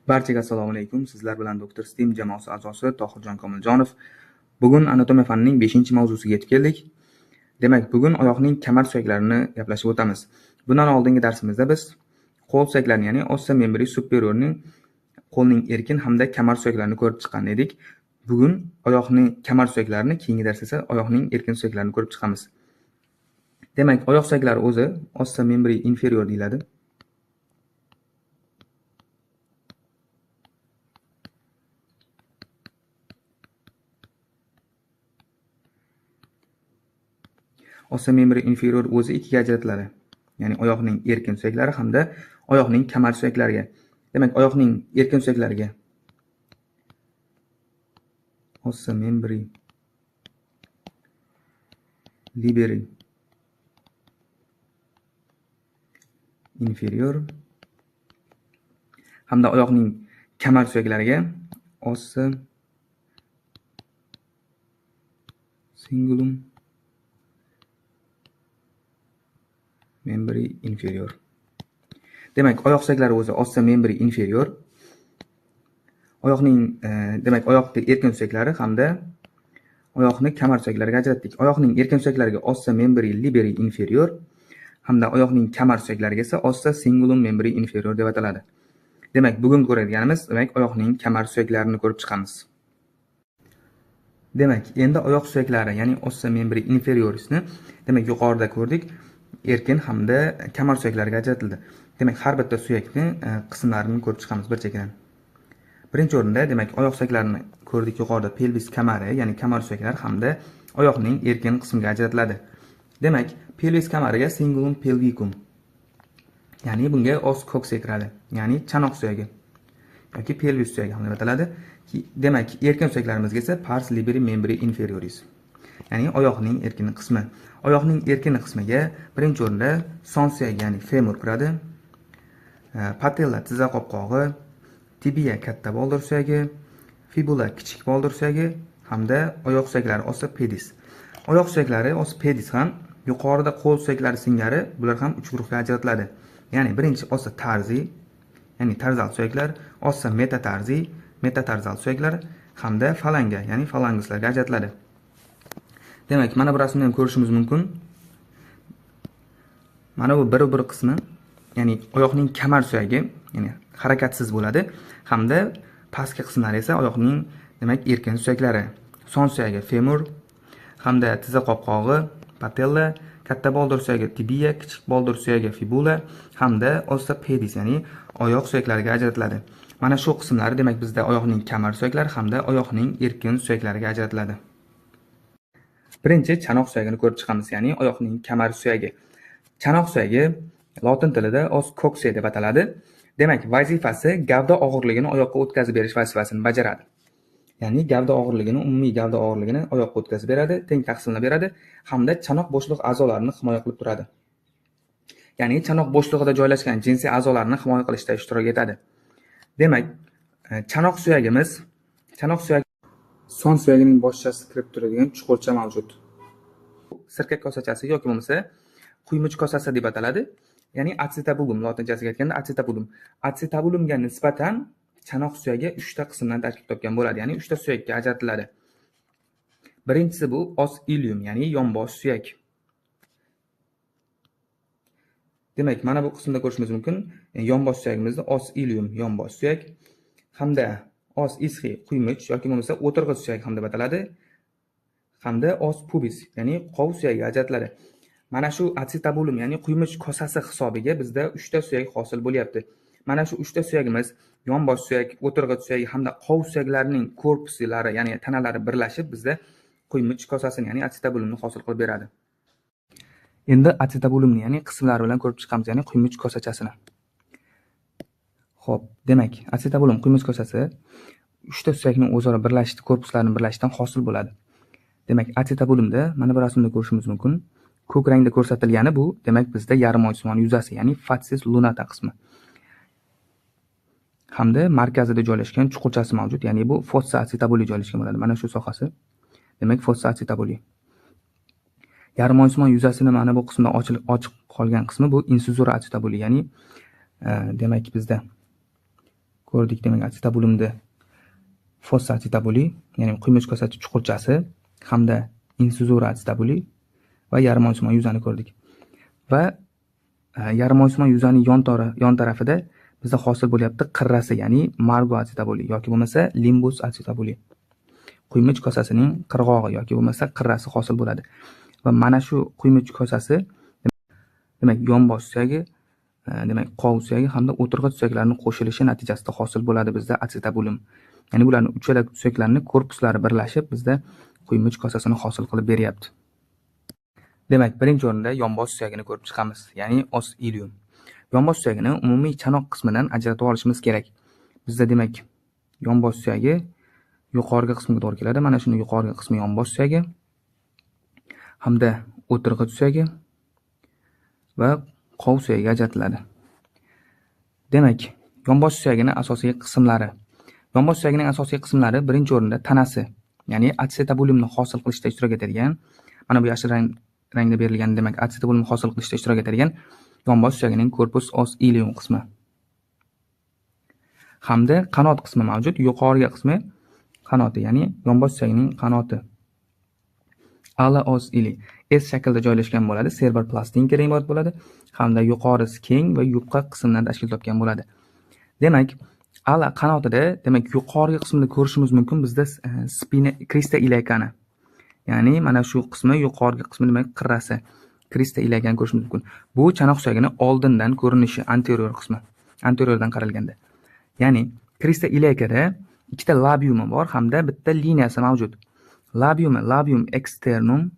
Barchaga assalomu alaykum. Sizlar bilan Dr. STEAM jamoasi a'zosi Tohirjon Komiljonov. Bugun anatomiya fanining 5-mavzusiga yetib keldik. Demak, bugun oyoqning kamar suyaklarini gaplashib o'tamiz. Bundan oldingi darsimizda biz qo'l suyaklarini, ya'ni ossa membri superiorning qo'lning erkin hamda kamar suyaklarini ko'rib chiqqan edik. Bugun oyoqning kamar suyaklarini, keyingi darsda esa oyoqning erkin suyaklarini ko'rib chiqamiz. Demak, oyoq suyaklari o'zi ossa membri inferior deyiladi. Ossa membri inferior o'zi ikkiga ajratiladi. Ya'ni oyoqning erkin suyaklari hamda oyoqning kamar suyaklariga. Demak, oyoqning erkin suyaklariga ossa membri liberi inferior hamda oyoqning kamar suyaklariga ossa cingulum membri inferior. Demak, oyoq suyaklari o'zi ossa membri inferior. Oyoqning demak, oyoqning erkin suyaklari hamda oyoqni kamar suyaklariga ajratdik. Oyoqning erkin suyaklariga ossa membri liberi inferior hamda oyoqning kamar suyaklariga esa ossa cingulum membri inferior deb ataladi. Demak, bugun ko'radiganimiz oyoqning kamar suyaklarini ko'rib chiqamiz. Demak, endi oyoq suyaklari, ya'ni ossa membri inferiorisni demak yuqorida ko'rdik. Erkin hamda kamar suyaklariga ajratildi. Demak, har bitta suyakni qismlarini ko'rib chiqamiz bir chekkadan. Birinchi o'rinda demak oyoq suyaklarini ko'rdik yuqorida, pelvis kamari, ya'ni kamar suyaklari hamda oyoqning erkin qismiga ajratiladi. Demak, pelvis kamariga cingulum pelvicum, ya'ni bunga os coxae kiradi, ya'ni chanoq suyagi yoki pelvis suyagi ham deb ataladi. Demak, erkin suyaklarimizga esa pars liberi membri inferioris, ya'ni oyoqning erkin qismi. Oyoqning erkin qismiga birinchi o'rinda son suyagi, ya'ni femur kiradi. Patella tizza qopqog'i, tibia katta boldir suyagi, fibula kichik boldir suyagi hamda oyoq suyaklari ossa pedis. Oyoq suyaklari ossa pedis ham yuqorida qo'l suyaklari singari bular ham 3 guruhga ajratiladi. Ya'ni birinchi ossa tarzi, ya'ni tarzal suyaklar, ossa metatarzi, metatarzal suyaklar hamda falanga, ya'ni falangislarga ajratiladi. Demak, mana bu rasmni ham ko'rishimiz mumkin. Mana bu bir qismi, ya'ni oyoqning kamar suyagi, ya'ni harakatsiz bo'ladi hamda pastki qismlari esa oyoqning demak erkin suyaklari. Son suyagi femur hamda tizza qopqog'i, patella, katta boldir suyagi tibia, kichik boldir suyagi fibula hamda ossa pedis, ya'ni oyoq suyaklariga ajratiladi. Mana shu qismlari demak bizda oyoqning kamar suyaklari hamda oyoqning erkin suyaklariga ajratiladi. Birinchi chanoq suyagini ko'rib chiqamiz, ya'ni oyoqning kamar suyagi. Chanoq suyagi lotin tilida os coxae deb ataladi. Demak, vazifasi gavda og'irligini oyoqqa o'tkazib berish vazifasini bajaradi. Ya'ni gavda og'irligini, umumiy gavda og'irligini oyoqqa o'tkazib beradi, teng taqsimlab beradi hamda chanoq bo'shliq a'zolarini himoya qilib turadi. Ya'ni chanoq bo'shlig'ida joylashgan jinsiy a'zolarni himoya qilishda ishtirok etadi. Demak, chanoq suyagi son suyagining boshchasi kirib turadigan chuqurcha mavjud. Sirka kosachasi yoki bo'lmasa quymuch kosasi deb ataladi. Ya'ni acetabulum, lotinchasiga aytganda acetabulum. Acetabulumga nisbatan chanoq suyagi 3 ta qismdan tarkib topgan bo'ladi, ya'ni 3 ta suyakka ajratiladi. Birinchisi bu os ilium, ya'ni yonbosh suyak. Demak, mana bu qismda ko'rishimiz mumkin. Yonbosh suyagimizda os ilium, yonbosh suyak hamda os ischi, quymuch yoki bo'lmasa o'tirg'ich suyak ham deb ataladi. Hamda os pubis, ya'ni qov suyagiga ajratiladi. Mana shu acetabulum, ya'ni quymuch kosasi hisobiga bizda 3 ta suyak hosil bo'lyapti. Mana shu 3 ta suyagimiz yonbosh suyak, o'tirg'ich suyak hamda qov suyaklarining korpuslari, ya'ni tanalari birlashib bizda quymuch kosasini, ya'ni acetabulumni hosil qilib beradi. Endi acetabulumni, ya'ni qismlari bilan ko'rib chiqamiz, ya'ni quymuch kosachasini. Xo'p, demak, acetabulum quymuch kosasi 3 ta suyakning o'zaro birlashib, korpuslarini birlashishdan hosil bo'ladi. Demak, acetabulumda mana bu rasmda ko'rishimiz mumkin. Ko'k rangda ko'rsatilgani bu demak bizda yarim oysimon yuzasi, ya'ni fascies lunata qismi. Hamda markazida joylashgan chuqurchasi mavjud, ya'ni bu fossa acetabuli joylashgan bo'ladi. Mana shu sohasi demak fossa acetabuli. Yarim oysimon yuzasini mana bu qismda ochiq qolgan qismi bu insuzura acetabuli, ya'ni demak bizda ko'rdik. Demak, atsetabulimni fosfatsitabuli, ya'ni quyma ichki ko'satchi chuqurchasi hamda insizura atsitabuli va yarim oysimon yuzani ko'rdik. Va yarim oysimon yuzaning yon tarafida bizda hosil bo'lyapti qirrasi, ya'ni margo atsitabuli yoki bo'lmasa limbus atsitabuli. Quyma ichki kosasining qirg'og'i yoki bo'lmasa qirrasi hosil bo'ladi. Va mana shu quyma ichki kosasi demak yonbosh suyagi, demak qov suyagi hamda o'tirg'ich suyaklarining qo'shilishi natijasida hosil bo'ladi bizda atsetabulim. Ya'ni bularning uchala suyaklarning korpuslari birlashib bizda quyma ichki kosasini hosil qilib beryapti. Demak, birinchi o'rinda yonbosh suyagini ko'rib chiqamiz, ya'ni os ilium. Yonbosh suyagini umumiy chanoq qismidan ajratib olishimiz kerak. Bizda demak yonbosh suyagi yuqorgi qismiga to'g'ri keladi. Mana shuni yuqorgi qismi yonbosh suyagi hamda o'tirg'ich suyagi va qov suyagiga ajratiladi. Demak, yonbosh suyagining asosiy qismlari. Yonbosh suyagining asosiy qismlari birinchi o'rinda tanasi, ya'ni atsetabulimni hosil qilishda ishtirok etadigan, mana bu yashil rangda berilgan, demak atsetabulimni hosil qilishda ishtirok etadigan yonbosh suyagining korpus os ilium qismi. Hamda qanot qismi mavjud, yuqorgi qismi qanoti, ya'ni yonbosh suyagining qanoti. Ala os ili S shaklda joylashgan bo'ladi, serbar plastinkadan iborat bo'ladi hamda yuqorisi keng va yupqa qismdan tashkil topgan bo'ladi. Demak, ala qanotida, demak yuqorgi qismini ko'rishimiz mumkin bizda spina crista iliacani. Ya'ni mana shu qismi yuqorgi qismi demak qirrasi, crista iliacani ko'rishimiz mumkin. Bu chanoq suyagining oldindan ko'rinishi, anterior qismi, anteriordan qaralganda. Ya'ni crista iliacada ikkita labiumi bor hamda bitta liniyasi mavjud. Labium externum,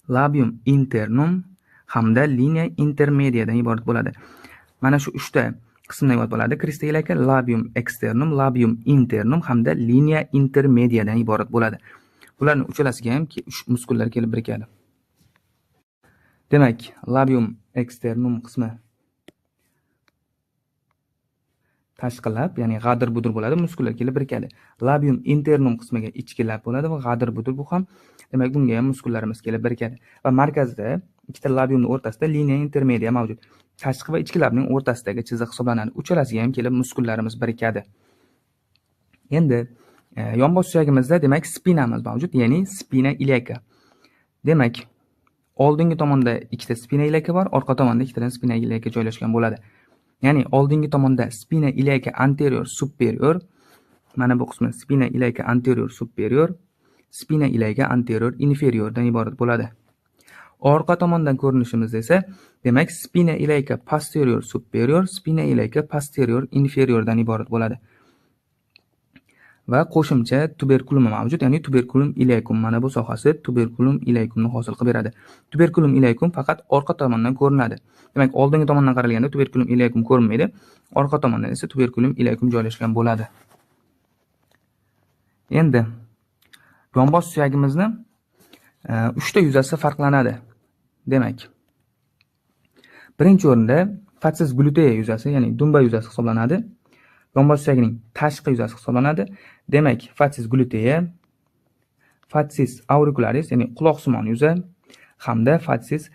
labium internum hamda linea intermediadan iborat bo'ladi. Mana shu 3 ta qismdan iborat bo'ladi. Crista iliaca labium externum, labium internum hamda linea intermediadan iborat bo'ladi. Bularning uchalasiga ham muskullar kelib birikadi. Demak, labium externum qismi tashqi lab, ya'ni g'adir-budur bo'ladi, muskullar kelib birikadi. Labium internum qismiga ichki lab bo'ladi va g'adir-budur bu ham, demak bunga ham muskullarimiz kelib birikadi. Va markazda ikkita labiumning o'rtasida linea intermedia mavjud. Tashqi va ichki labning o'rtasidagi chiziq hisoblanadi. Uchalasiga ham kelib muskullarimiz birikadi. Endi yonbosh suyagimizda demak spinamiz mavjud, ya'ni spina iliaca. Demak, oldingi tomonda ikkita spina iliaca bor, orqa tomonda ikkita spina iliaca joylashgan bo'ladi. Ya'ni oldingi tomonda spina iliaca anterior superior, mana bu qismi spina iliaca anterior superior, spina iliaca anterior inferiordan iborat bo'ladi. Orqa tomondan ko'rinishimizda esa demak spina iliaca posterior superior, spina iliaca posterior inferiordan iborat bo'ladi. Va qo'shimcha tuberkulum mavjud, ya'ni tuberculum iliacum. Mana bu sohasi tuberculum iliacumni hosil qilib beradi. Tuberculum iliacum faqat orqa tomondan ko'rinadi. Demak, oldingi tomondan qaralganda tuberculum iliacum ko'rinmaydi, orqa tomondan esa tuberculum iliacum joylashgan bo'ladi. Endi yonbosh suyagimizni 3 ta yuzasi farqlanadi. Demak, birinchi o'rinda fasciis glutea yuzasi, ya'ni dumba yuzasi hisoblanadi. Yonbosh suyagining tashqi yuzasi hisoblanadi. Demak, fasciis glutea, fasciis auricularis, ya'ni quloqsimon yuza hamda fasciis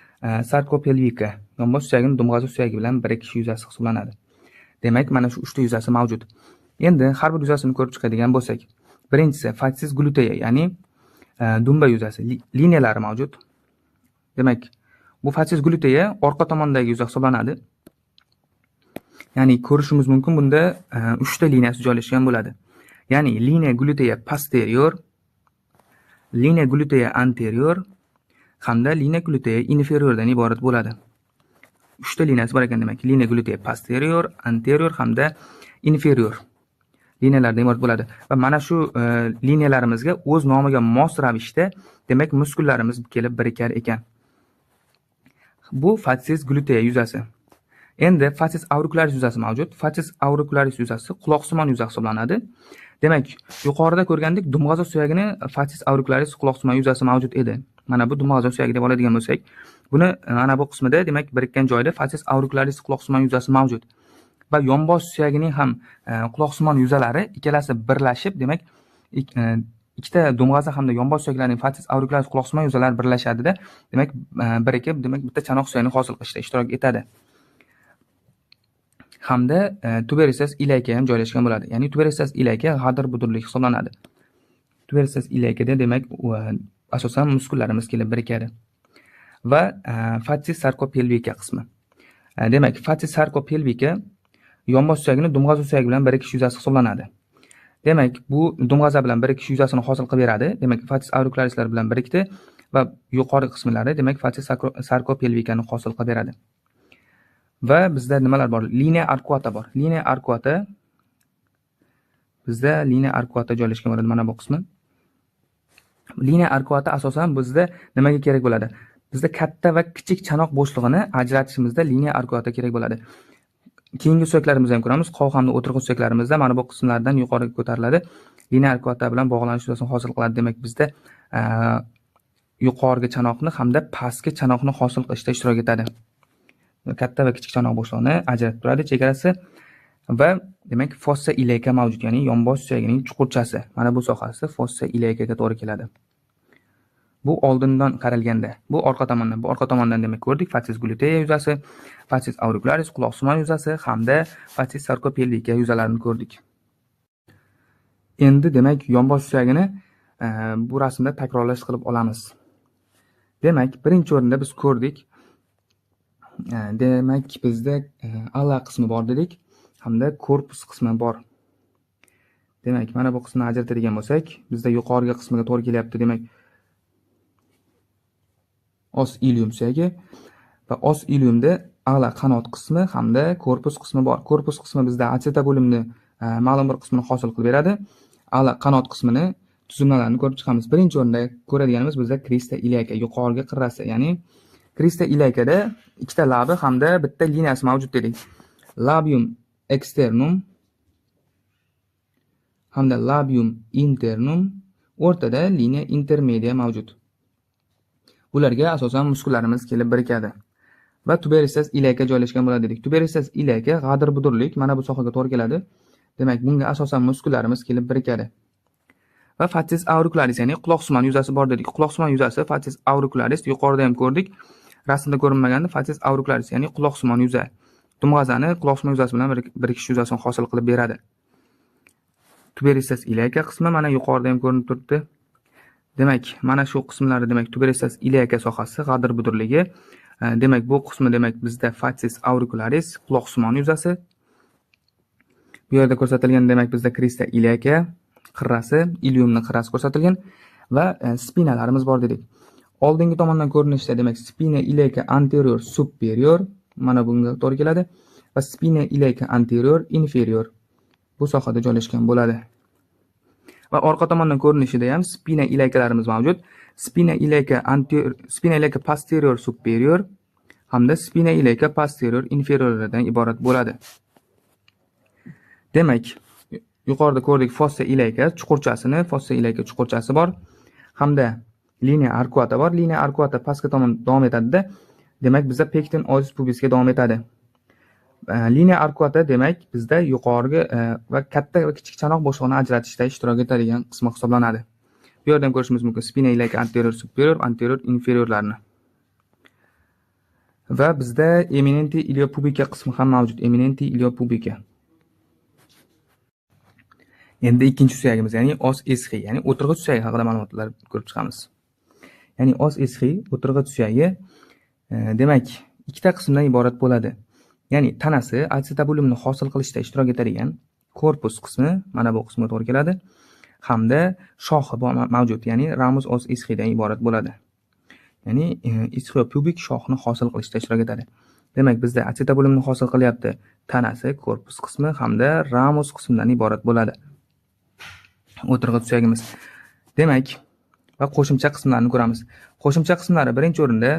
sarcopelvica, yonbosh suyagining dumg'azi suyagi bilan birikish yuzasi hisoblanadi. Demak, mana shu 3 ta yuzasi mavjud. Endi har bir yuzasini ko'rib chiqadigan bo'lsak, birinchisi fasciis glutea, ya'ni dumba yuzasi, liniyalari mavjud. Demak, bu fasciis glutea orqa tomondagi yuza hisoblanadi. Ya'ni ko'rishimiz mumkin bunda 3 ta liniyasi joylashgan bo'ladi. Ya'ni linea glutea posterior, linea glutea anterior hamda linea glutea inferiordan iborat bo'ladi. 3 ta liniyasi bor ekan, demak linea glutea posterior, anterior hamda inferior liniyalardan iborat bo'ladi. Va mana shu liniyalarimizga o'z nomiga mos ravishda demak muskullarimiz kelib birikar ekan. Bu fasciis glutea yuzasi. Endi fasciis auricularis yuzasi mavjud. Fasciis auricularis yuzasi quloqsimon yuza hisoblanadi. Demak, yuqorida ko'rgandek dumg'aza suyagini fasciis auricularis quloqsimon yuzasi mavjud edi. Mana bu dumg'aza suyagi deb oladigan bo'lsak, buni mana bu qismida demak birikkan joyda fasciis auricularis quloqsimon yuzasi mavjud. Va yonbosh suyagining ham quloqsimon yuzalari ikkalasi birlashib, demak ikkita dumg'aza hamda yonbosh suyaklarining fasciis auricularis quloqsimon yuzalari birlashadida, demak birikib, demak bitta chanoq suyagini hosil qilishda ishtirok etadi. hamda tuberosiz ilayka ham joylashgan bo'ladi. Ya'ni tuberosiz ilayka g'adir-budurlik hisoblanadi. Tuberosiz ilaykada demak asosan muskullarimiz kelib birikadi. Va fasciis sarkopelvika qismi. Demak, fasciis sarkopelvika yonbosh suyagini dumg'aza suyagi bilan birikish yuzasi hisoblanadi. Demak, bu dumg'aza bilan birikish yuzasini hosil qilib beradi. Demak, fasciis auricularislar bilan birikdi va yuqori qismlari demak fasciis sarkopelvikani hosil qilib beradi. Va bizda nimalar bor? Linea arcuata bor. Linea arcuata bizda linea arcuata joylashgan bo'ladi mana bu qismi. Linea arcuata asosan bizda nimaga kerak bo'ladi? Bizda katta va kichik chanoq bo'shlig'ini ajratishimizda linea arcuata kerak bo'ladi. Keyingi suyaklarimizda ham ko'ramiz. Qoq hamda o'tirg'i suyaklarimizda mana bu qismlardan yuqoriga ko'tariladi. Linea arcuata bilan bog'lanish yuzasini hosil qiladi. Demak, bizda yuqorgi chanoqni hamda pastki chanoqni hosil qilishda ishtirok etadi. Katta va kichik chanoq bo'shlig'ini ajratib turadi chegarasi va demak fossa ilayka mavjud, ya'ni yonbosh suyagining chuqurchasi. Mana bu sohasi fossa ilaykaga to'g'ri keladi. Bu oldindan qaralganda, bu orqa tomondan demak ko'rdik fasciis glutea yuzasi, fasciis auricularis quloqsimon yuzasi hamda fasciis sarkopelvika yuzalarini ko'rdik. Endi demak yonbosh suyagini bu rasmda takrorlash qilib olamiz. Demak, birinchi o'rinda biz ko'rdik. Demak, bizda ala qismi bor dedik, hamda korpus qismi bor. Demak, mana bu qismni ajratadigan bo'lsak, bizda yuqorgi qismiga to'g'ri kelyapti. Demak, os ilium suyagi va os iliumda ala qanot qismi hamda korpus qismi bor. Korpus qismi bizda acetabulimni ma'lum bir qismini hosil qilib beradi. Ala qanot qismini tuzilmalarini ko'rib chiqamiz. Birinchi o'rinda ko'radiganimiz bizda crista ilayka, yuqorgi qirrasi, ya'ni crista ilaykada ikkita labi hamda bitta liniyasi mavjud dedik. Labium externum hamda labium internum, o'rtada liniya intermedia mavjud. Bularga asosan muskullarimiz kelib birikadi. Va tuberosiz ilayka joylashgan bo'ladi dedik. Tuberosiz ilayka g'adir-budurlik mana bu sohaga to'g'ri keladi. Demak, bunga asosan muskullarimiz kelib birikadi. Va fasciis auricularis, ya'ni quloqsimon yuzasi bor dedik. Quloqsimon yuzasi fasciis auricularis yuqorida ham ko'rdik. Rasmda ko'rinmaganda fasciis auricularis, ya'ni quloqsimon yuza. Dumg'azani quloqsimon yuzasi bilan birikish yuzasini hosil qilib beradi. Tuberosiz ilayka qismi mana yuqorida ham ko'rinib turibdi. Demak, mana shu qismlari demak tuberosiz ilayka sohasi g'adir-budurligi. Demak, bu qismi demak bizda fasciis auricularis, quloqsimon yuzasi. Bu yerda ko'rsatilgan demak bizda crista ilayka qirrasi, iliumning qirrasi ko'rsatilgan va spinalarimiz bor dedik. Oldingi tomondan ko'rinishda demak spina ilayka anterior superior mana bunga to'g'ri keladi va spina ilayka anterior inferior bu sohada joylashgan bo'ladi. Va orqa tomondan ko'rinishida ham spina ilaykalarimiz mavjud. Spina ilayka posterior superior hamda spina ilayka posterior inferiorlardan iborat bo'ladi. Demak, yuqorida ko'rdik fossa ilayka chuqurchasi bor hamda linea arcuata bor. Linea arcuata pastga tomon davom etadi-da. Demak, bizda pecten osis pubisga davom etadi. Linea arcuata demak bizda yuqorgi va katta va kichik chanoq bo'shlig'ini ajratishda ishtirok etadigan qismi hisoblanadi. Bu yerda ham ko'rishimiz mumkin spina ilayka anterior superior, anterior inferiorlarni. Va bizda eminenti iliopubica qismi ham mavjud. Eminenti iliopubica. Endi ikkinchi suyagimiz, ya'ni os ischiy, ya'ni o'tirg'ich suyagi haqida ma'lumotlar ko'rib chiqamiz. Ya'ni os ischiy, o'tirg'ich suyagi demak ikkita qismdan iborat bo'ladi. Ya'ni tanasi acetabulimni hosil qilishda ishtirok etadigan korpus qismi mana bu qismga to'g'ri keladi hamda shoxi mavjud, ya'ni ramus os ischiydan iborat bo'ladi. Ya'ni ischiopubik shoxni hosil qilishda ishtirok etadi. Demak, bizda acetabulimni hosil qilyapti tanasi, korpus qismi hamda ramus qismidan iborat bo'ladi. O'tirg'ich suyagimiz. Demak, va qo'shimcha qismlarni ko'ramiz. Qo'shimcha qismlari birinchi o'rinda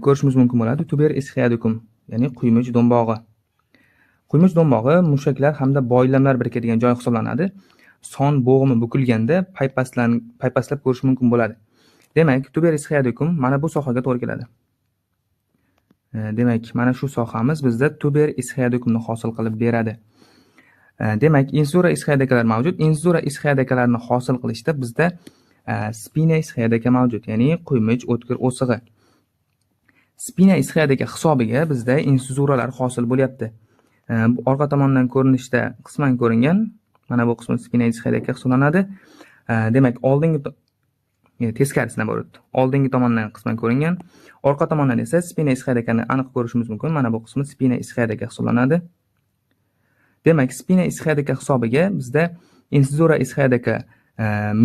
ko'rishimiz mumkin bo'ladi tuber ischiadicum, ya'ni quymuch do'mbog'i. Quymuch do'mbog'i mushaklar hamda boylamlar birikadigan joy hisoblanadi. Son bo'g'imi bukilganda paypaslab ko'rish mumkin bo'ladi. Demak, tuber ischiadicum mana bu sohaga to'g'ri keladi. Demak, mana shu sohamiz bizda tuber ischiadicumni hosil qilib beradi. Demak, insura ischiadikalar mavjud. Insura ischiadikalarni hosil qilishda bizda spina ischiadika mavjud, ya'ni quymuch o'tkir o'sig'i. Spina ischiadika hisobiga bizda insuralar hosil bo'lyapti. orqa tomondan ko'rinishda qisman ko'ringan. Mana bu qismi spina ischiadaka hisoblanadi. Demak, teskarisidan bo'ladi. Oldingi tomondan qisman ko'ringan, orqa tomondan esa spina ischiadakani aniq ko'rishimiz mumkin. Mana bu qismi spina ischiadaka hisoblanadi. Demak, spina ischiadaka hisobiga bizda insizura ischiadaka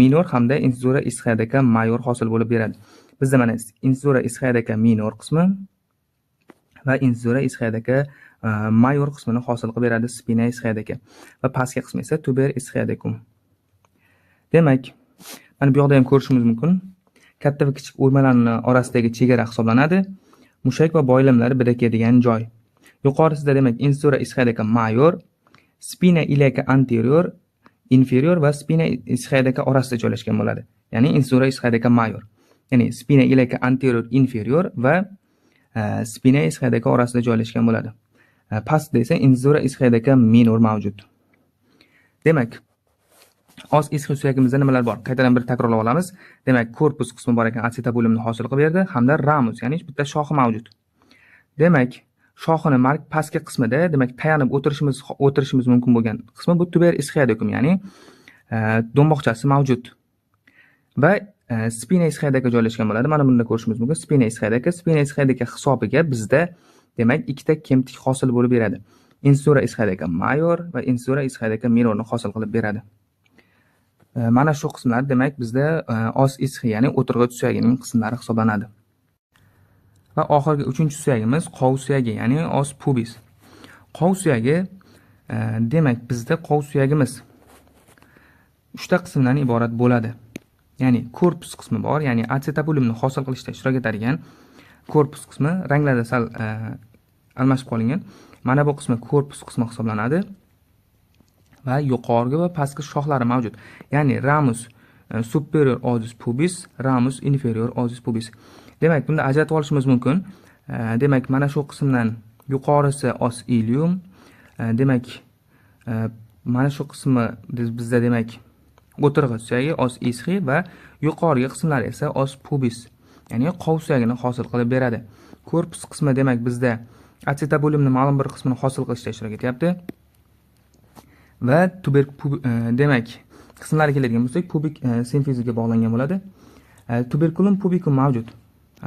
minor hamda insizura ischiadaka mayor hosil bo'lib beradi. Bizda mana insizura ischiadaka minor qismi va insizura ischiadaka mayor qismini hosil qilib beradi spina ischiadaka va pastki qismi esa tuber ischiadakum. Demak, mana bu yoqda ham ko'rishimiz mumkin. Katta va kichik o'ymalarning orasidagi chegara hisoblanadi. Mushak va boylamlar birikadigan joy. Yuqorisida demak insizura ischiadaka mayor, spina iliaca anterior, inferior va spina ischiadaka orasida joylashgan bo'ladi. Ya'ni insizura ischiadaka mayor. Ya'ni spina iliaca anterior, inferior va spina ischiadaka orasida joylashgan bo'ladi. Pastda esa insizura ischiadaka minor mavjud. Demak, os ischiy suyagimizda nimalar bor? Qaytadan bir takrorlab olamiz. Demak, korpus qismi bor ekan, acetabulimni hosil qilib berdi hamda ramus, ya'ni bitta shoxi mavjud. Demak, shoxini pastki qismida, demak, tayanib o'tirishimiz mumkin bo'lgan qismi bu tuber ischiadakum, ya'ni do'mboqchasi mavjud. Va spina ischiadaka joylashgan bo'ladi. Mana bunda ko'rishimiz mumkin. Spina ischiadaka hisobiga bizda demak ikkita kemtik hosil bo'lib beradi. Insizura ischiadaka mayor va insizura ischiadaka minorni hosil qilib beradi. Mana shu qismlar demak bizda os ischiy, ya'ni o'tirg'ich suyagining qismlari hisoblanadi. Va oxirgi 3-suyagimiz qov suyagi, ya'ni os pubis. Qov suyagi demak bizda qov suyagimiz 3 ta qismdan iborat bo'ladi. Ya'ni korpus qismi bor, ya'ni acetabulimni hosil qilishda ishtirok etadigan korpus qismi ranglarda sal almashib qolingan. Mana bu qismi korpus qismi hisoblanadi. Va yuqorgi va pastki shoxlari mavjud. Ya'ni ramus superior osis pubis, ramus inferior osis pubis. Demak, bunda ajratib olishimiz mumkin. Demak, mana shu qismdan yuqorisi os ilium, demak, mana shu qismi bizda demak o'tirg'ich suyagi os ischiy va yuqorgi qismlar esa os pubis, ya'ni qov suyagini hosil qilib beradi. Korpus qismi demak bizda acetabulimni ma'lum bir qismini hosil qilishda ishtirok etyapti. Va demak qismlarga keladigan bo'lsak, pubik simfiziga bog'langan bo'ladi. Tuberkulum pubikum mavjud.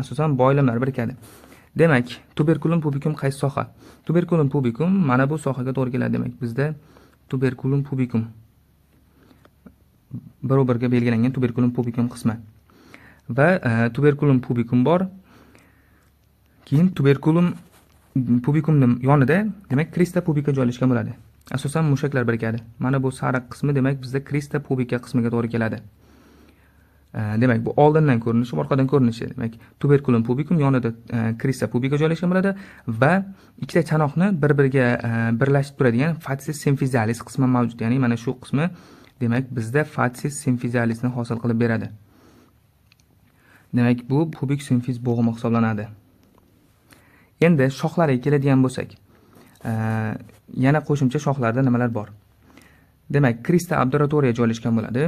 Asosan boylamlar birikadi. Demak, tuberkulum pubikum qaysi soha? Tuberkulum pubikum mana bu sohaga to'g'ri keladi. Demak, bizda tuberkulum pubikum barobarga belgilangan tuberkulum pubikum qismi. Va tuberkulum pubikum bor. Keyin tuberkulum pubikumning yonida demak crista pubica joylashgan bo'ladi. Asosan mushaklar birikadi. Mana bu sariq qismi demak bizda crista pubica qismiga to'g'ri keladi. Demak, bu oldindan ko'rinishi, orqadan ko'rinishi. Demak, tuberkulum pubikum yonida crista pubica joylashgan bo'ladi va ikkita chanoqni bir-biriga birlashtirib turadigan facies symphysalis qismi mavjud. Ya'ni mana shu qismi demak bizda facies symphyzalisni hosil qilib beradi. Demak, bu pubik simfiz bo'g'imi hisoblanadi. Endi shoxlariga keladigan bo'lsak, yana qo'shimcha shoxlarda nimalar bor? Demak, crista obduratoriya joylashgan bo'ladi.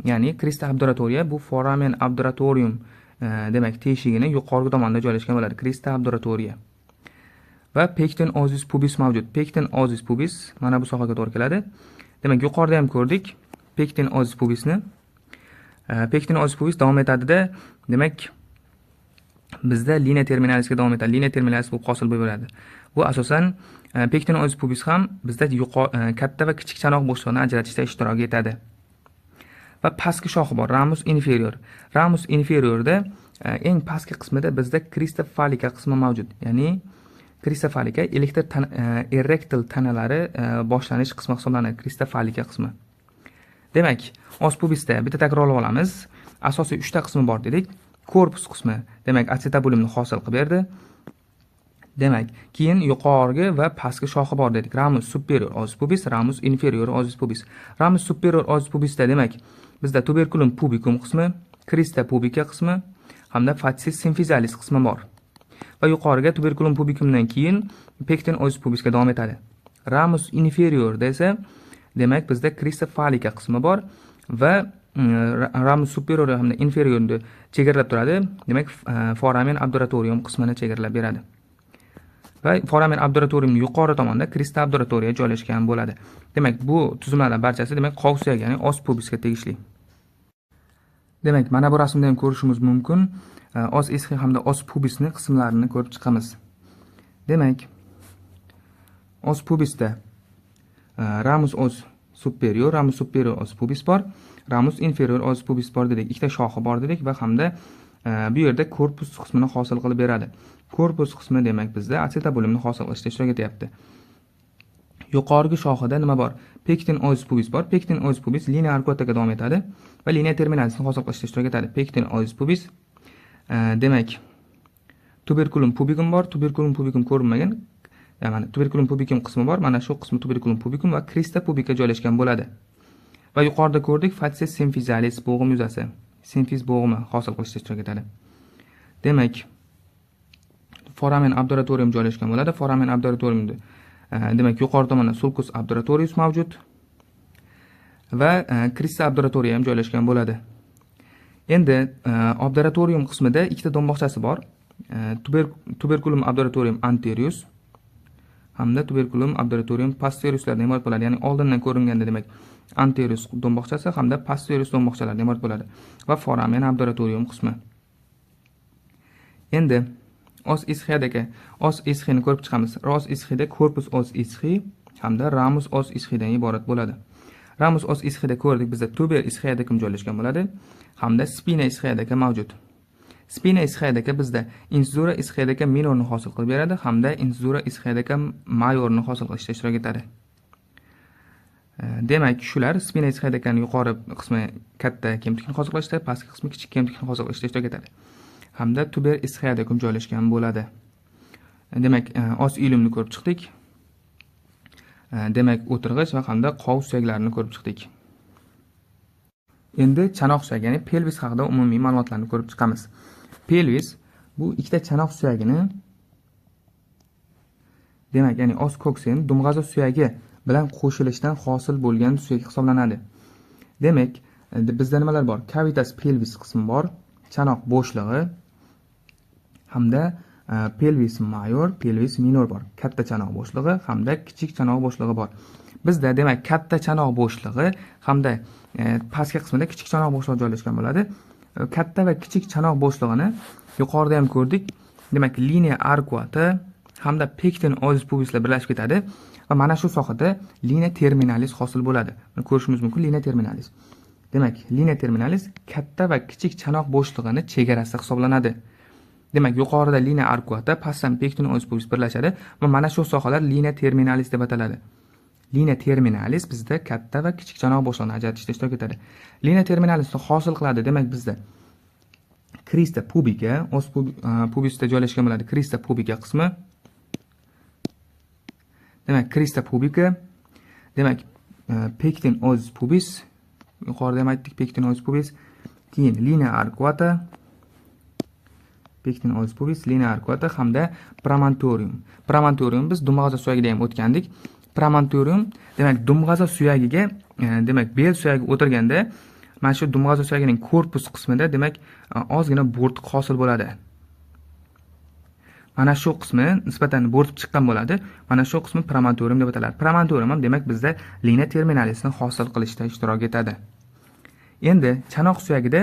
Ya'ni crista obduratoriya bu foramen obduratorium demak teshigini yuqorgi tomonda joylashgan bo'ladi. Crista obduratoriya. Va pecten osis pubis mavjud. Pecten osis pubis mana bu sohaga to'g'ri keladi. Demak, yuqorida ham ko'rdik pecten osis pubisni. Pecten osis pubis davom etadida, demak bizda linea terminalisga davom etadi. Linea terminalis bu hosil bo'ladi. Bu asosan pecten osis pubis ham bizda katta va kichik chanoq bo'shlig'ini ajratishda ishtirok etadi. Va pastki shoxi bor, ramus inferior. Ramus inferiorda eng pastki qismida bizda crista fallica qismi mavjud. Ya'ni crista fallica erectal tanalari boshlanish qismi hisoblanadi, crista fallica qismi. Demak, os pubisda bitta takrorlab olamiz. Asosiy 3 ta qismi bor dedik. Korpus qismi, demak, acetabulimni hosil qilib berdi. Demak, keyin yuqorgi va pastki shoxi bor dedik. Ramus superior osis pubis, ramus inferior osis pubis. Ramus superior osis pubisda demak bizda tuberculum pubicum qismi, crista pubica qismi hamda facies symphysalis qismi bor. Va yuqoriga tuberculum pubicumdan keyin pecten osis pubisga davom etadi. Ramus inferiorda esa demak bizda crista fallica qismi bor va ramus superior hamda inferiorni chegaralab turadi. Demak, foramen obduratorium qismini chegaralab beradi. va foramen abduratoriumning yuqori tomonida crista abduratoria joylashgan bo'ladi. Demak, bu tuzumlarning barchasi demak qov suyagi, ya'ni os pubisga tegishli. Demak, mana bu rasmda ham ko'rishimiz mumkin. Os ischiy hamda os pubisni qismlarini ko'rib chiqamiz. Demak, os pubisda ramus os superior os pubis bor, ramus inferior os pubis bor dedik. Ikkita shoxi bor dedik va hamda bu yerda korpus qismini hosil qilib beradi. Korpus qismi demak bizda acetabulimni hosil qilishda ishtirok etyapti. Yuqorgi shoxida nima bor? Pectin os pubis bor. Pectin os pubis linea arcuataga davom etadi va linea terminalisni hosil qilishda ishtirok etadi. Pectin os pubis demak tuberculum pubicum bor. Tuberculum pubicum ko'rinmagan. Mana tuberculum pubicum qismi bor. Mana shu qismi tuberculum pubicum va crista pubica joylashgan bo'ladi. Va yuqorida ko'rdik fasciae symphysalis bo'g'im yuzasi. Simfiz bo'g'imi hosil qilishda ishtirok etadi. Demak, foramen abduratorium joylashgan bo'ladi. Foramen abduratoriumda demak yuqori tomonda sulcus abduratorius mavjud va crista abduratoria ham joylashgan bo'ladi. Endi abduratorium qismida ikkita domboqchasi bor. Tuberculum abduratorium anterius hamda tuberculum abduratorium posteriuslardan iborat bo'ladi. Ya'ni oldindan ko'ringanda demak anterius domboqchasi hamda posterius domboqchalardan iborat bo'ladi va foramen abduratorium qismi. Endi os ischiyadagi os ischiyni ko'rib chiqamiz. Os ischiyda korpus os ischiy hamda ramus os ischiydan iborat bo'ladi. Ramus os ischiyda ko'rdik bizda tuber ischiyada kim joylashgan bo'ladi hamda spina ischiyadagi mavjud. Spina ischiyadagi bizda incisura ischiyadagi minorni hosil qilib beradi hamda incisura ischiyadagi mayorni hosil qilishda ishtirok etadi. Demak, shular spina ischiyadagi yuqori qismi katta kemtikni hosil qilishda, pastki qismi kichik kemtikni hosil qilishda ishtirok etadi. Hamda tuber ischiyada ham joylashgan bo'ladi. Demak, os ilumni ko'rib chiqdik. Demak, o'tirg'ich va hamda qov suyaklarini ko'rib chiqdik. Endi chanoq suyagi, ya'ni pelvis haqida umumiy ma'lumotlarni ko'rib chiqamiz. Pelvis bu ikkita chanoq suyagini demak, ya'ni os koksin dumg'aza suyagi bilan qo'shilishdan hosil bo'lgan suyak hisoblanadi. Demak, bizda nimalar bor? Cavitas pelvis qismi bor, chanoq bo'shlig'i hamda pelvis major, pelvis minor bor. Katta chanoq bo'shlig'i hamda kichik chanoq bo'shlig'i bor. Bizda demak katta chanoq bo'shlig'i hamda pastki qismida kichik chanoq bo'shlig'i joylashgan bo'ladi. Katta va kichik chanoq bo'shlig'ini yuqorida ham ko'rdik. Demak, linea arcuata hamda pectin os pubislar birlashib ketadi va mana shu sohada linea terminalis hosil bo'ladi. Buni ko'rishimiz mumkin, linea terminalis. Demak, linea terminalis katta va kichik chanoq bo'shlig'ini chegarasi hisoblanadi. Demak, yuqorida linea arcuata, pastdan pectin os pubis birlashadi va mana shu sohalar linea terminalis deb ataladi. Linea terminalis bizda katta va kichik chanoq bo'shlig'ini ajratishda ishtirok etadi. Linea terminalisni hosil qiladi. Demak, bizda crista pubica, os pubisda joylashgan bo'ladi. Crista pubica qismi. Demak, crista pubica, demak, pectin os pubis, yuqorida ham aytdik pectin os pubis, keyin linea arcuata, pectin os pubis, linea arcuata hamda promontorium. Promontorium biz dumg'aza suyagida ham o'tgandik. Promontorium demak dumg'aza suyagiga, demak bel suyagi o'tirganda mana shu dumg'aza suyagining korpus qismida demak ozgina bo'rtq hosil bo'ladi. Mana shu qismi nisbatan bo'rtib chiqqan bo'ladi. Mana shu qismi promontorium deb ataladi. Promontorium ham demak bizda linea terminalisni hosil qilishda ishtirok etadi. Endi chanoq suyagida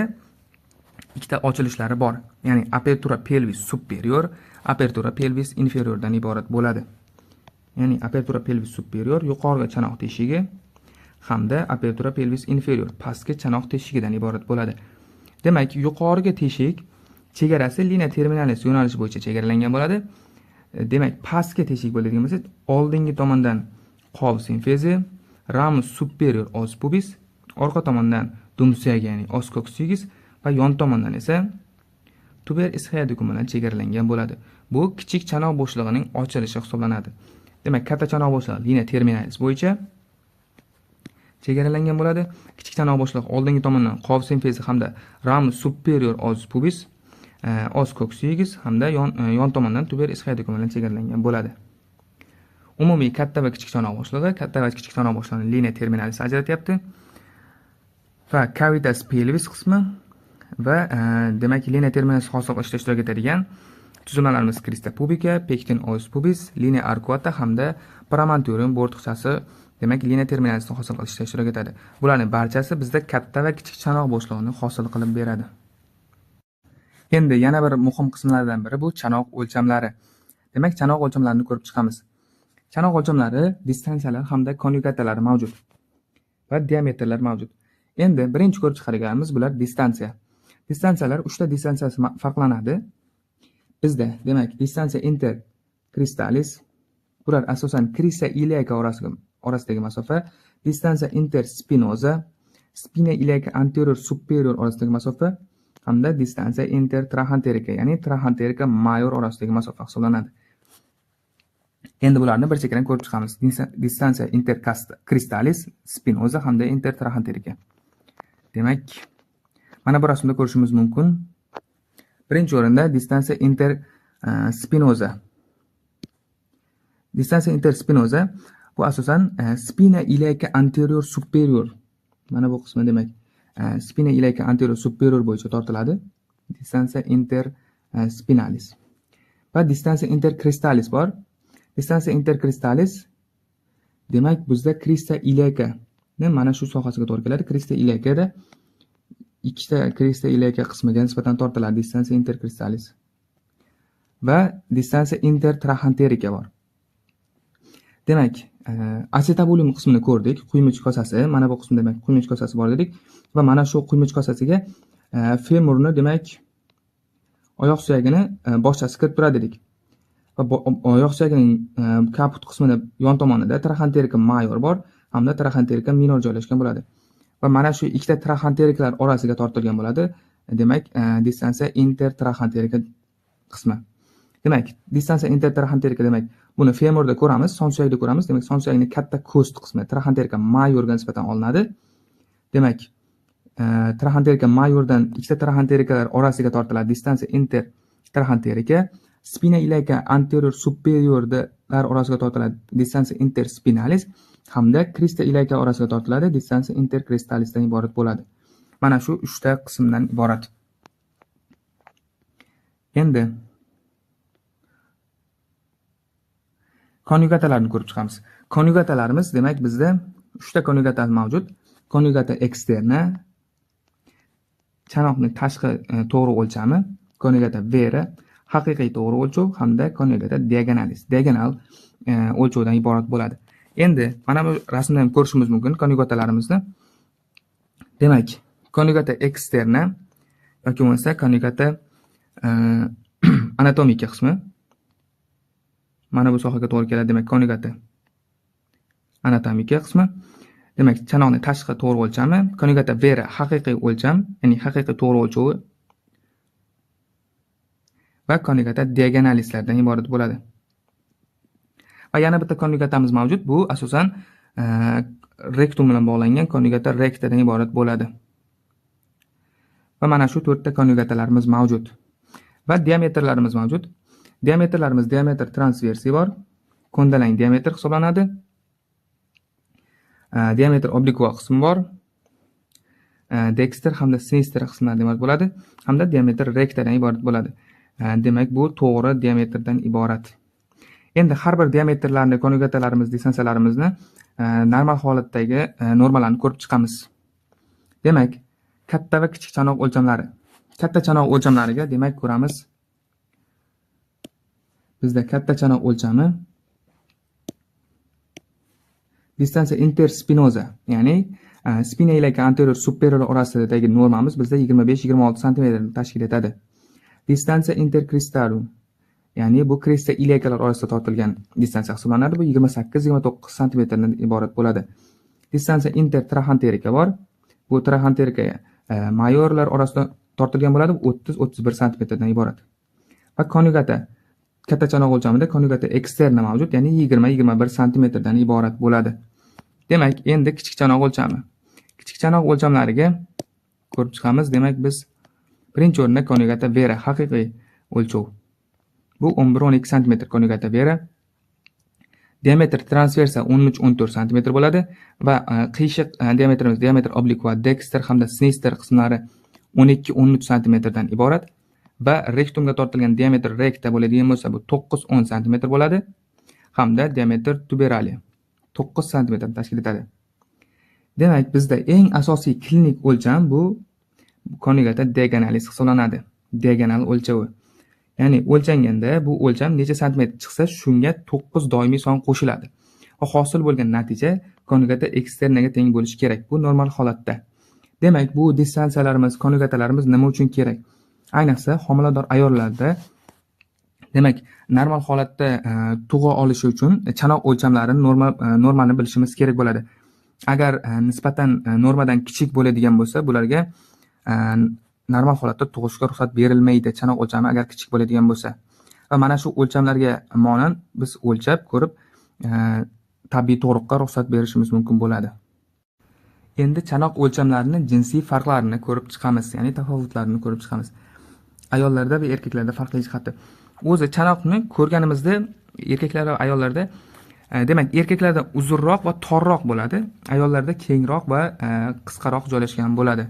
ikkita ochilishlari bor. Ya'ni apertura pelvis superior, apertura pelvis inferiordan iborat bo'ladi. Ya'ni apertura pelvis superior yuqorgi chanoq teshigi hamda apertura pelvis inferior pastki chanoq teshigidan iborat bo'ladi. Demak, yuqorgi teshik chegarasi linea terminalis yo'nalishi bo'yicha chegaralangan bo'ladi. Demak, pastki teshik bo'ladigan bo'lsa, oldingi tomondan qov simfizi, ramus superior os pubis, orqa tomondan dum suyagi, ya'ni os coccyx va yon tomondan esa tuber ischiyadicum bilan chegaralangan bo'ladi. Bu kichik chanoq bo'shlig'ining ochilishi hisoblanadi. Demak, katta chanoq bo'shlig'i linea terminalis bo'yicha chegaralangan bo'ladi. Kichik chanoq bo'shlig'i oldingi tomondan qov simfizi hamda ramus superior os pubis, os coccyx hamda yon tomondan tuber ischiyadicum bilan chegaralangan bo'ladi. Umumiy katta va kichik chanoq bo'shlig'i, katta va kichik chanoq bo'shlig'ini linea terminalis ajratyapti. Va cavitas pelvis qismi va demak linea terminalis hosil qilishda ishtirok etadigan Tuzilmalarimiz crista pubica, pecten os pubis, linea arcuata hamda promontorium bo'rtqichasi, demak linea terminalisini hosil qilishda ishtirok etadi. Bularning barchasi bizda katta va kichik chanoq bo'shlig'ini hosil qilib beradi. Endi yana bir muhim qismlardan biri bu chanoq o'lchamlari. Demak, chanoq o'lchamlarini ko'rib chiqamiz. Chanoq o'lchamlari distansiyalar hamda konjugatalar mavjud va diametrlar mavjud. Endi birinchi ko'rib chiqadiganimiz bular distansiya. Distansiyalar 3 ta distansiyasi farqlanadi. Bizda demak distansiya intercristalis, bular asosan crista iliaca orasidagi masofa, distansiya interspinoza, spina iliaca anterior superior orasidagi masofa hamda distansiya intertrachanterica, ya'ni trachanterica major orasidagi masofa hisoblanadi. Endi bularni bir chekkadan ko'rib chiqamiz. Distansiya intercristalis, spinoza hamda intertrachanterica. Demak, mana bu rasmda ko'rishimiz mumkin. Birinchi o'rinda distansiya interspinoza. Distansiya interspinoza bu asosan spina iliaca anterior superior. Mana bu qismi demak spina iliaca anterior superior bo'yicha tortiladi. Distansiya interspinalis. Va distansiya intercristalis bor. Distansiya intercristalis demak bizda crista iliaca mana shu sohasiga to'g'ri keladi. Crista iliacada ikkita crista iliaca qismiga nisbatan tortiladi distansiya intercristalis. Va distansiya intertrachanterica bor. Demak, acetabulium qismini ko'rdik, quymich kosasi, mana bu qismda demak quymich kosasi bor dedik va mana shu quymich kosasiga femurni demak oyoq suyagini boshchasi kirib turadi dedik. Va oyoq suyagining kaput qismida yon tomonida trachanterica major bor hamda trachanterica minor joylashgan bo'ladi. Va mana shu ikkita trachanterikalar orasiga tortilgan bo'ladi. Demak, distansiya intertrachanterica qismi. Demak, distansiya intertrachanterica demak buni femurda ko'ramiz, son suyakda ko'ramiz. Demak, son suyakning katta ko'st qismi trachanterica majorga nisbatan olinadi. Demak, trachanterica majordan ikkita trachanterikalar orasiga tortiladi distansiya intertrachanterica. Spina iliaca anterior superiorlar orasiga tortiladi distansiya interspinalis hamda crista iliaca orasiga tortiladi distansiya intercristalisdan iborat bo'ladi. Mana shu 3 ta qismdan iborat. Endi konjugatalarni ko'rib chiqamiz. Konjugatalarimiz demak bizda 3 ta konjugata mavjud. Konjugata eksterna, chanoqning tashqi to'g'ri o'lchami, konjugata vera, haqiqiy to'g'ri o'lchov hamda konjugata diagonalis, diagonal o'lchovdan iborat bo'ladi. Endi mana bu rasmda ham ko'rishimiz mumkin konjugatalarimizni. Demak, konjugata eksterna yoki bo'lmasa konjugata anatomika qismi mana bu sohaga to'g'ri keladi. Demak, konjugata anatomika qismi, demak chanoqning tashqi to'g'ri o'lchami, konjugata vera haqiqiy o'lcham, ya'ni haqiqiy to'g'ri o'lchovi va konjugata diagonalislardan iborat bo'ladi. Va yana bitta konjugatamiz mavjud. Bu asosan rektum bilan bog'langan konjugata rektadan iborat bo'ladi. Va mana shu 4 ta konjugatalarimiz mavjud. Va diametrlarimiz mavjud. Diametrlarimiz diametr transversi bor. Kondalang diametr hisoblanadi. Diametr obliqua qismi bor. Dexter hamda sinister qismlardan iborat bo'ladi. Hamda diametr rektadan iborat bo'ladi. Demak, bu to'g'ri diametrdan iborat. Endi har bir diametrlarni, konjugatalarimiz, distansiyalarimizni normal holatdagi normalarni ko'rib chiqamiz. Demak, katta va kichik chanoq o'lchamlari. Katta chanoq o'lchamlariga demak ko'ramiz. Bizda katta chanoq o'lchami distansiya interspinoza, ya'ni spina iliaca anterior superior orasidagi normamiz bizda 25-26 cm ni tashkil etadi. Distansiya intercristalis, ya'ni bu crista iliacalar orasida tortilgan distansiya hisoblanadi. Bu 28-29 cm dan iborat bo'ladi. Distansiya intertrachanterica bor. Bu trachanterica majorlar orasida tortilgan bo'ladi. 30-31 cm dan iborat. Va konjugata katta chanoq o'lchamida konjugata eksterna mavjud, ya'ni 20-21 cm dan iborat bo'ladi. Demak, endi kichik chanoq o'lchami. Kichik chanoq o'lchamlariga ko'rib chiqamiz. Demak, biz birinchi o'rinda konjugata vera haqiqiy o'lchov. Bu 11-12 cm konjugata vera. Diametr transversa 13-14 cm bo'ladi va qiyshiq diametrimiz diametr obliqua dexter hamda sinister qismlari 12-13 cm dan iborat va rektumga tortilgan diametr rekta bo'ladigan bo'lsa, bu 9-10 sm bo'ladi, hamda diametr tuberali 9 sm tashkil etadi. Demak, bizda eng asosiy klinik o'lcham bu konjugata diagonalis hisoblanadi. Diagonal o'lchovi. Ya'ni o'lchanganda bu o'lcham necha santimetr chiqsa, shunga 9 doimiy son qo'shiladi. Va hosil bo'lgan natija konjugata eksternaga teng bo'lishi kerak. Bu normal holatda. Demak, bu distansiyalarimiz, konjugatalarimiz nima uchun kerak? Ayniqsa homilador ayollarda, demak, normal holatda tug'a olishi uchun chanoq o'lchamlarini normani bilishimiz kerak bo'ladi. Agar nisbatan normadan kichik bo'ladigan bo'lsa, bularga normal holatda tug'ishga ruxsat berilmaydi, chanoq o'lchami agar kichik bo'ladigan bo'lsa. Va mana shu o'lchamlarga monan biz o'lchab ko'rib, tabiiy tug'ruqqa ruxsat berishimiz mumkin bo'ladi. Endi chanoq o'lchamlarining jinsiy farqlarini ko'rib chiqamiz, ya'ni tafovutlarini ko'rib chiqamiz. Ayollarda va erkaklarda farqli jihati. O'zi chanoqni ko'rganimizda erkaklar va ayollarda, demak, erkaklarda uzunroq va torroq bo'ladi, ayollarda kengroq va qisqaroq joylashgan bo'ladi.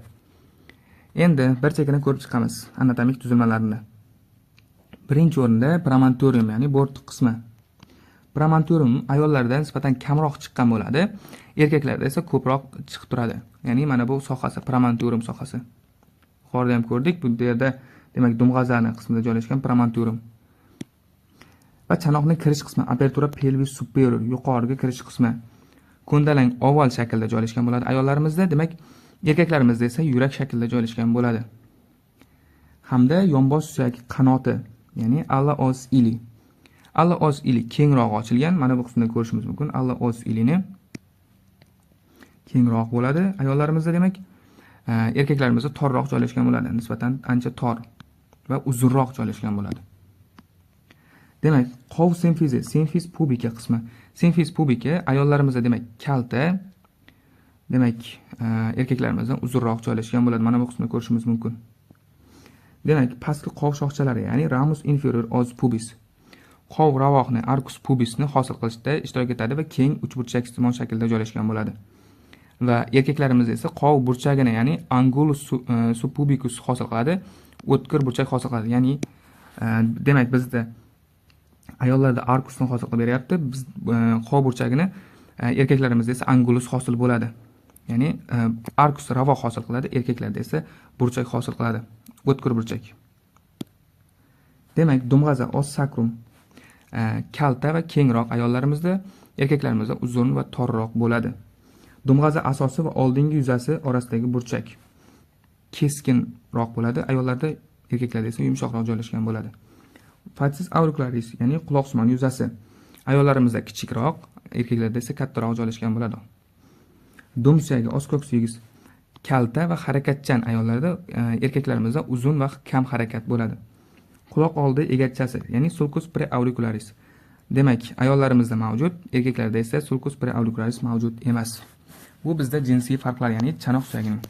Endi bir chekana ko'rib chiqamiz anatomik tuzilmalarini. Birinchi o'rinda promontorium, ya'ni bo'rtq qismi. Promontorium ayollarda nisbatan kamroq chiqqan bo'ladi, erkaklarda esa ko'proq chiqib turadi. Ya'ni mana bu sohasi promontorium sohasi. Yuqorida ham ko'rdik, bu yerda demak dumg'azani qismida joylashgan promontorium. Va chanoqning kirish qismi apertura pelvis superior, yuqoriga kirish qismi ko'ndalang oval shaklda joylashgan bo'ladi ayollarimizda, demak erkaklarimizda esa yurak shaklida joylashgan bo'ladi. Hamda yonbosh suyak qanoti, ya'ni alla os ili. Alla os ili kengroq ochilgan, mana bu qismda ko'rishimiz mumkin. Alla os ilini kengroq bo'ladi ayollarimizda, demak erkaklarimizda torroq joylashgan bo'ladi, nisbatan ancha tor va uzunroq joylashgan bo'ladi. Demak, qov simfizi, simfiz pubika qismi. Simfiz pubika ayollarimizda demak kalta, demak erkaklarimizdan uzunroq joylashgan bo'ladi. Mana bu qismda ko'rishimiz mumkin. Demak, pastki qov shoxchalari, ya'ni ramus inferior os pubis. Qov ravoqni, arcus pubisni hosil qilishda ishtirok etadi va keng uchburchaksimon shaklda joylashgan bo'ladi. Va erkaklarimizda esa qov burchagini, ya'ni angulus subpubicus hosil qiladi, o'tkir burchak hosil qiladi. Ya'ni demak bizda ayollarda arkusni hosil qilib beryapti, biz qov burchagini, erkaklarimizda esa angulus hosil bo'ladi. Ya'ni arkus ravoq hosil qiladi, erkaklarda esa burchak hosil qiladi, o'tkir burchak. Demak, dumg'aza os sacrum kalta va kengroq ayollarimizda, erkaklarimizda uzun va torroq bo'ladi. Dumg'aza asosi va oldingi yuzasi orasidagi burchak keskinroq bo'ladi, ayollarda, erkaklarda esa yumshoqroq joylashgan bo'ladi. Facies auricularis, ya'ni quloqsimon yuzasi ayollarimizda kichikroq, erkaklarda esa kattaroq joylashgan bo'ladi. Dum suyagi, os ko'ksuyigis kalta va harakatchan ayollarda, erkaklarimizda uzun va kam harakat bo'ladi. Quloq oldi egachchasi, ya'ni sulcus preauricularis. Demak, ayollarimizda mavjud, erkaklarda esa sulcus preauricularis mavjud emas. Bu bizda jinsiy farqlar, ya'ni chanoq suyagining.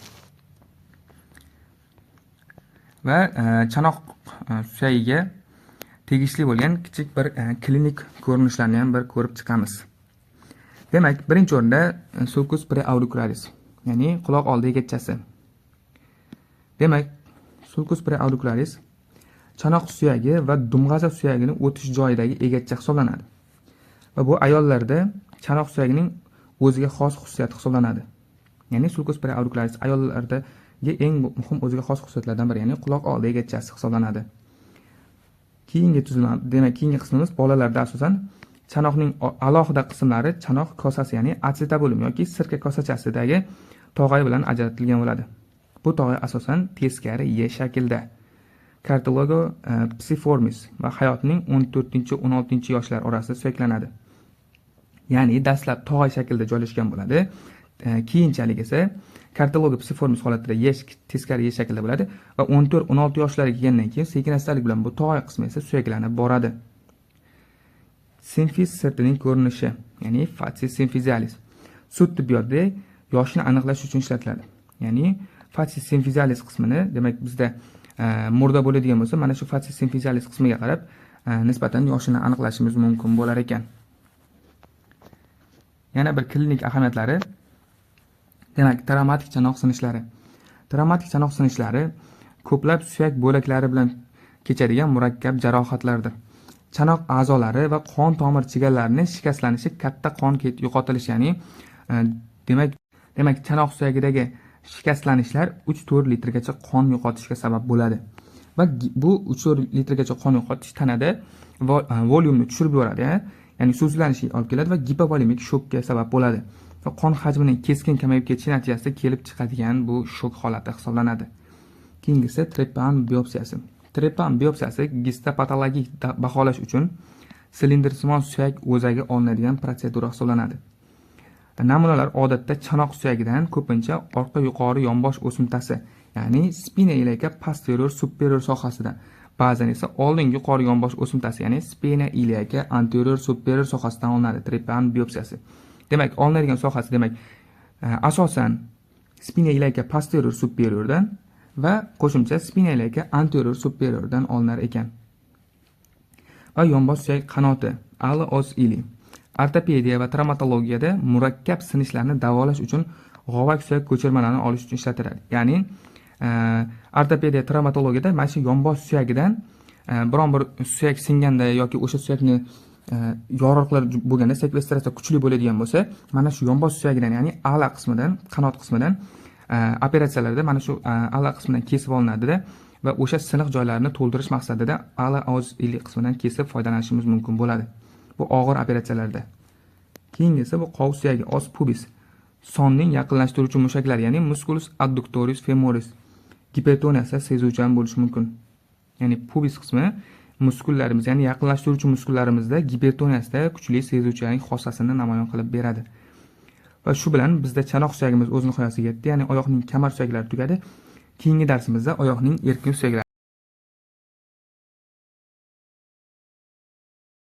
Va chanoq suyagiga tegishli bo'lgan kichik bir klinik ko'rinishlarni ham bir ko'rib chiqamiz. Demak, birinchi o'rinda sulcus preauricularis, ya'ni quloq oldi egachchasi. Demak, sulcus preauricularis chanoq suyagi va dumg'aza suyagini o'tish joyidagi egachcha hisoblanadi. Va bu ayollarda chanoq suyagining o'ziga xos xususiyati hisoblanadi. Ya'ni sulcus preauricularis ayollardagi eng muhim o'ziga xos xususiyatlardan biri, ya'ni quloq oldi egachchasi hisoblanadi. Keyingi tuzilma, demak keyingi qismimiz bolalarda asosan chanoqning alohida qismlari chanoq kosasi, ya'ni asetabulum yoki sirka kosachasidagi tog'ay bilan ajratilgan bo'ladi. Bu tog'ay asosan teskari Y shaklda. Cartilago psiformis va hayotning 14-16 yoshlar orasida suyaklanadi. Ya'ni dastlab tog'ay shaklda joylashgan bo'ladi. Keyinchalik esa cartilago psiformis holatida teskari Y shaklda bo'ladi va 14-16 yoshlarga kelgandan keyin sekin-astalik bilan bu tog'ay qismi esa suyaklanib boradi. Simfiz sirtining ko'rinishi, ya'ni facies symphysialis. Sud tibbiyotida yoshni aniqlash uchun ishlatiladi. Ya'ni facies symphysialis qismini, demak bizda murda bo'ladigan bo'lsa, mana shu facies symphysialis qismiga qarab nisbatan yoshini aniqlashimiz mumkin bo'lar ekan. Yana bir klinik ahamiyatlari, demak, travmatik chanoq sinishlari. Travmatik chanoq sinishlari ko'plab suyak bo'laklari bilan kechadigan murakkab jarohatlardir. Chanoq a'zolari va qon tomir chigalarining shikastlanishi katta qon yo'qotilishi, ya'ni demak chanoq suyagidagi shikastlanishlar 3-4 litrgacha qon yo'qotishga sabab bo'ladi. Va bu 3-4 litrgacha qon yo'qotish tanada volyumni tushirib yuboradi, ya'ni suvsizlanishga olib keladi va gipovolemik shokka sabab bo'ladi. Va qon hajmining keskin kamayib ketishi natijasida kelib chiqadigan bu shok holati hisoblanadi. Keyingisi trepan biopsiyasi. Trepan biopsiyasi gistopatologik baholash uchun silindrsimon suyak o'zagi olinadigan protsedura hisoblanadi. Namunalar odatda chanoq suyagidan, ko'pincha orqa yuqori yonbosh o'simtasi, ya'ni spina iliaca posterior superior sohasidan, ba'zan esa oldingi yuqori yonbosh o'simtasi, ya'ni spina iliaca anterior superior sohasidan olinadi trepan biopsiyasi. Demak, olinadigan sohasi asosan spina iliaca posterior superiordan va qo'shimcha spina iliaca anterior superiordan olinar ekan. Va yonbosh suyak qanoti, ala os ili. Ortopediya va travmatologiyada murakkab sinishlarni davolash uchun g'ovak suyak ko'chirmalarini olish uchun ishlatiladi. Ya'ni ortopediya, travmatologiyada mana shu yonbosh suyagidan biron bir suyak singanda yoki o'sha suyakni yoriqlar bo'lganda, sekvestratsiya kuchli bo'ladigan bo'lsa, mana shu yonbosh suyagidan, ya'ni ala qismidan, qanot qismidan operatsiyalarda mana shu ala qismidan kesib olinadi-da va o'sha siniq joylarini to'ldirish maqsadida ala os ili qismidan kesib foydalanishimiz mumkin bo'ladi. Bu og'ir operatsiyalarda. Keyingisi bu qovoq suyagi, os pubis. Sonning yaqinlashtiruvchi mushaklar, ya'ni musculus adductoris femoris gipertoniyasi sezuvchan bo'lishi mumkin. Ya'ni pubis qismi muskullarimiz, ya'ni yaqinlashtiruvchi muskullarimizda gipertoniyasida kuchli sezuvchanlik xossasini namoyon qilib beradi. Va shu bilan bizda chanoq suyagimiz o'z nihoyasiga yetdi, ya'ni oyoqning kamar suyaklari tugadi. Keyingi darsimizda oyoqning erkin suyaklari